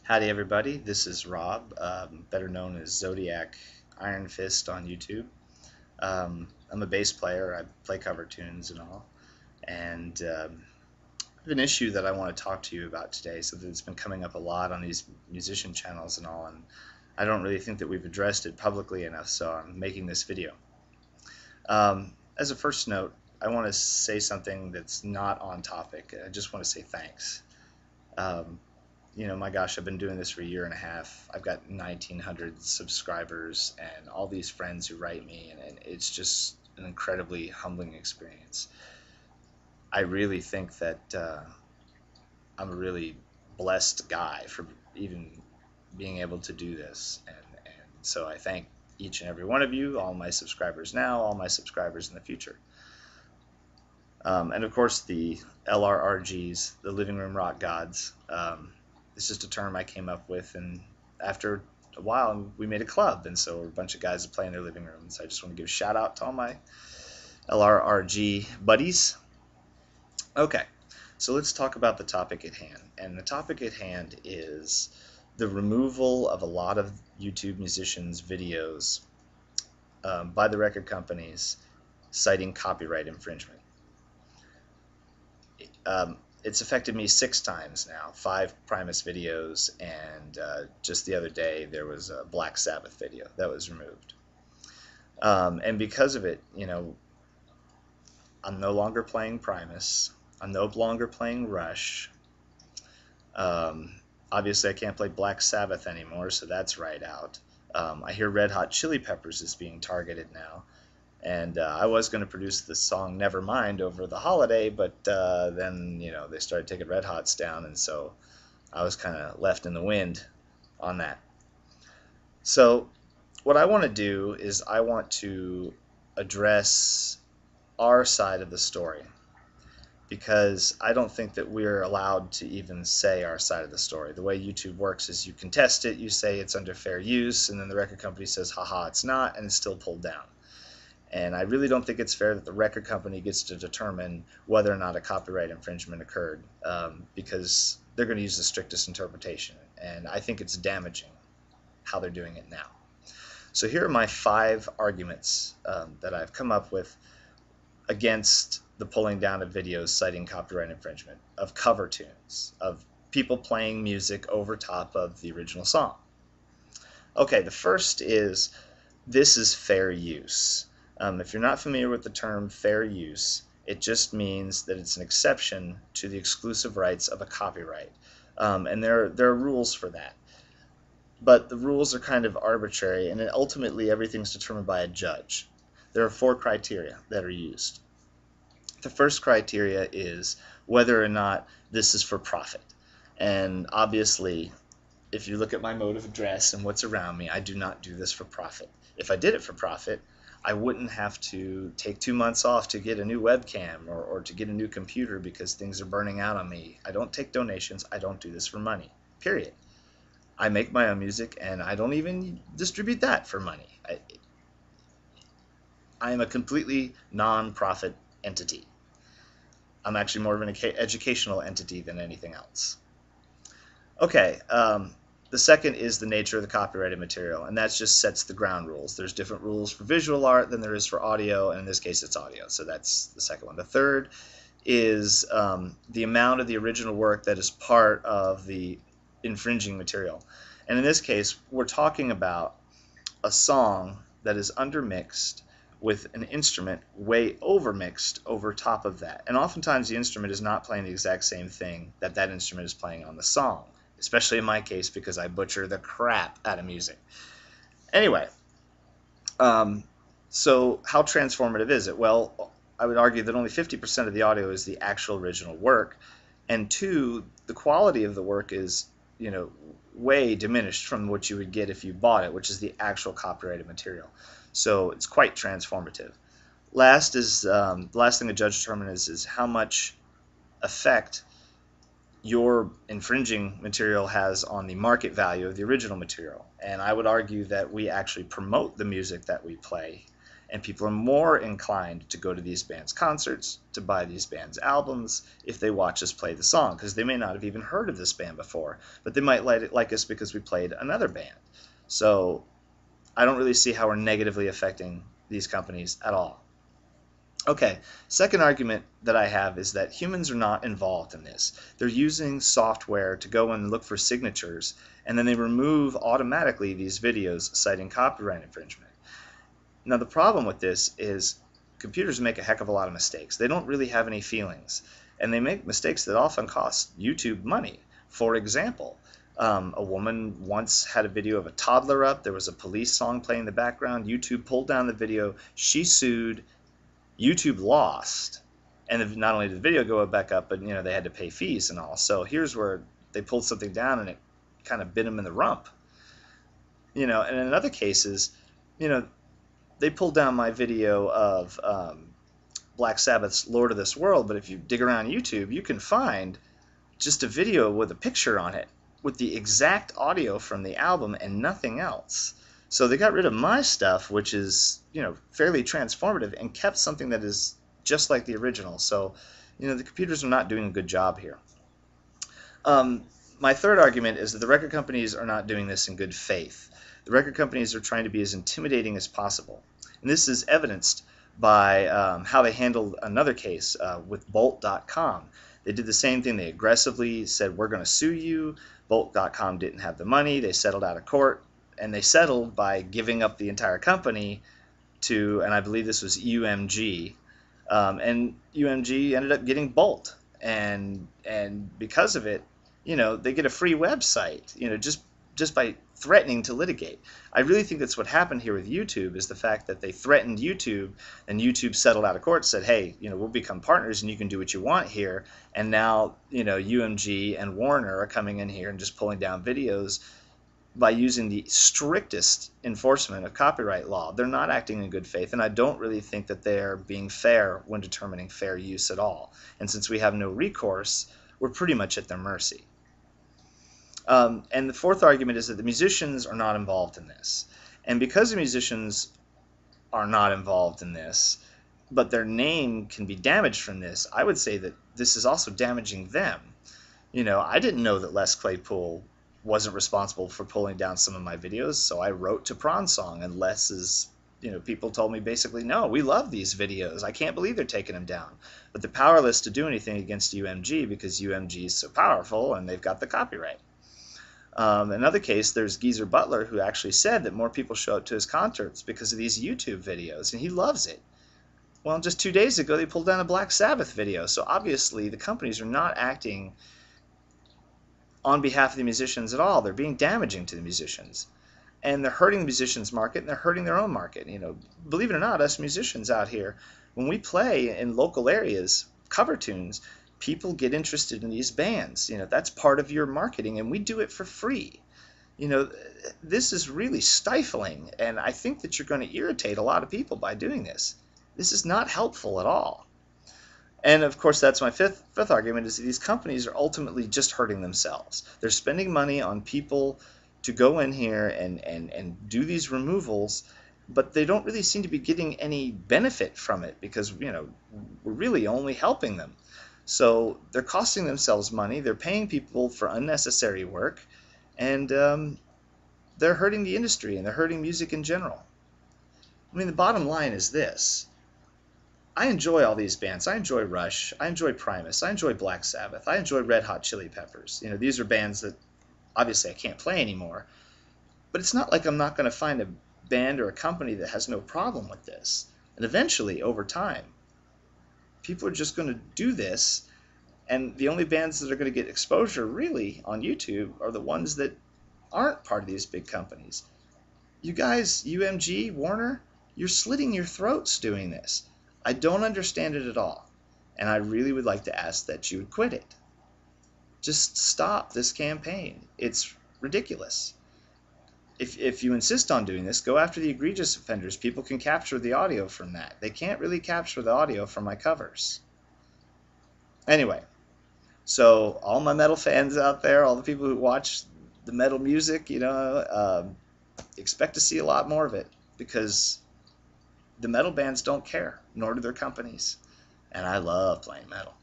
Howdy, everybody. This is Rob, better known as Zodiac Iron Fist on YouTube. I'm a bass player. I play cover tunes and all. And I have an issue that I want to talk to you about today, something that's been coming up a lot on these musician channels and all. And I don't really think that we've addressed it publicly enough, so I'm making this video. As a first note, I want to say something that's not on topic. I just want to say thanks. Um, my gosh, I've been doing this for a year and a half. I've got 1,900 subscribers and all these friends who write me, and it's just an incredibly humbling experience. I really think that I'm a really blessed guy for even being able to do this, and so I thank each and every one of you, all my subscribers now, all my subscribers in the future. And of course the LRRGs, the Living Room Rock Gods. It's just a term I came up with, and after a while we made a club, and so a bunch of guys that play in their living rooms. I just want to give a shout out to all my LRRG buddies. Okay, so let's talk about the topic at hand, and the topic at hand is the removal of a lot of YouTube musicians' videos by the record companies citing copyright infringement. It's affected me 6 times now, 5 Primus videos, and just the other day there was a Black Sabbath video that was removed. And because of it, I'm no longer playing Primus. I'm no longer playing Rush. Obviously I can't play Black Sabbath anymore, so that's right out. I hear Red Hot Chili Peppers is being targeted now. And I was going to produce the song Nevermind over the holiday, but then, they started taking Red Hots down, and so I was kind of left in the wind on that. So what I want to do is I want to address our side of the story, because I don't think that we're allowed to even say our side of the story. The way YouTube works is you contest it, you say it's under fair use, and then the record company says, haha, it's not, and it's still pulled down. And I really don't think it's fair that the record company gets to determine whether or not a copyright infringement occurred, because they're going to use the strictest interpretation. And I think it's damaging how they're doing it now. So here are my 5 arguments that I've come up with against the pulling down of videos citing copyright infringement, of cover tunes, of people playing music over top of the original song. Okay, the first is, this is fair use. If you're not familiar with the term fair use, it just means that it's an exception to the exclusive rights of a copyright. And there are rules for that. But the rules are kind of arbitrary, and ultimately everything's determined by a judge. There are 4 criteria that are used. The first criteria is whether or not this is for profit. And obviously, if you look at my mode of address and what's around me, I do not do this for profit. If I did it for profit, I wouldn't have to take 2 months off to get a new webcam or to get a new computer because things are burning out on me. I don't take donations. I don't do this for money, period. I make my own music, and I don't even distribute that for money. I am a completely non-profit entity. I'm actually more of an educational entity than anything else. Okay, the second is the nature of the copyrighted material, and that just sets the ground rules. There's different rules for visual art than there is for audio, and in this case it's audio, so that's the second one. The third is the amount of the original work that is part of the infringing material. And in this case, we're talking about a song that is undermixed with an instrument way overmixed over top of that. And oftentimes the instrument is not playing the exact same thing that that instrument is playing on the song, especially in my case because I butcher the crap out of music. Anyway, so how transformative is it? Well, I would argue that only 50% of the audio is the actual original work, and 2, the quality of the work is, way diminished from what you would get if you bought it, which is the actual copyrighted material. So it's quite transformative. Last is the last thing a judge determines is how much effect your infringing material has on the market value of the original material. And I would argue that we actually promote the music that we play, And people are more inclined to go to these bands' concerts, to buy these bands' albums, if they watch us play the song, because they may not have even heard of this band before, but they might like us because we played another band. So I don't really see how we're negatively affecting these companies at all. Okay, second argument that I have is that humans are not involved in this. They're using software to go and look for signatures, and then they remove automatically these videos citing copyright infringement. Now, the problem with this is computers make a heck of a lot of mistakes. They don't really have any feelings, and they make mistakes that often cost YouTube money. For example, a woman once had a video of a toddler up. There was a police song playing in the background. YouTube pulled down the video. She sued. YouTube lost. And not only did the video go back up, but they had to pay fees and all. So here's where they pulled something down and it kind of bit them in the rump. And in other cases, they pulled down my video of Black Sabbath's Lord of this World, but if you dig around YouTube, you can find just a video with a picture on it with the exact audio from the album and nothing else. So they got rid of my stuff, which is, fairly transformative, and kept something that is just like the original. So, the computers are not doing a good job here. My third argument is that the record companies are not doing this in good faith. The record companies are trying to be as intimidating as possible. And this is evidenced by how they handled another case with Bolt.com. They did the same thing. They aggressively said, we're going to sue you. Bolt.com didn't have the money. They settled out of court. And they settled by giving up the entire company to, and I believe this was UMG. And UMG ended up getting Bolt. And because of it, they get a free website, just by threatening to litigate. I really think that's what happened here with YouTube, is the fact that they threatened YouTube, and YouTube settled out of court, said, hey, we'll become partners and you can do what you want here. And now, UMG and Warner are coming in here and just pulling down videos by using the strictest enforcement of copyright law. They're not acting in good faith, and I don't really think that they're being fair when determining fair use at all. And since we have no recourse, we're pretty much at their mercy. And the fourth argument is that the musicians are not involved in this. And because the musicians are not involved in this, but their name can be damaged from this, I would say that this is also damaging them. I didn't know that Les Claypool wasn't responsible for pulling down some of my videos, so I wrote to Prawn Song, and Les's, people told me basically, no, we love these videos. I can't believe they're taking them down. But they're powerless to do anything against UMG because UMG is so powerful and they've got the copyright. Another case, there's Geezer Butler, who actually said that more people show up to his concerts because of these YouTube videos, and he loves it. Well, just 2 days ago, they pulled down a Black Sabbath video, so obviously the companies are not acting on behalf of the musicians at all. They're being damaging to the musicians. And they're hurting the musicians' market, and they're hurting their own market. Believe it or not, us musicians out here, when we play in local areas, cover tunes, people get interested in these bands. That's part of your marketing, and we do it for free. This is really stifling, and I think that you're going to irritate a lot of people by doing this. This is not helpful at all. And of course, that's my fifth argument, is that these companies are ultimately just hurting themselves. They're spending money on people to go in here and do these removals, but they don't really seem to be getting any benefit from it because, we're really only helping them. So they're costing themselves money, they're paying people for unnecessary work, and they're hurting the industry, and they're hurting music in general. I mean, the bottom line is this. I enjoy all these bands. I enjoy Rush. I enjoy Primus. I enjoy Black Sabbath. I enjoy Red Hot Chili Peppers. These are bands that obviously I can't play anymore. But it's not like I'm not going to find a band or a company that has no problem with this. And eventually, over time, people are just going to do this. And the only bands that are going to get exposure really on YouTube are the ones that aren't part of these big companies. You guys, UMG, Warner, you're slitting your throats doing this. I don't understand it at all, and I really would like to ask that you would quit it. Just stop this campaign. It's ridiculous. If you insist on doing this, go after the egregious offenders. People can capture the audio from that. They can't really capture the audio from my covers. Anyway, so all my metal fans out there, all the people who watch the metal music, expect to see a lot more of it, because the metal bands don't care, nor do their companies. And I love playing metal.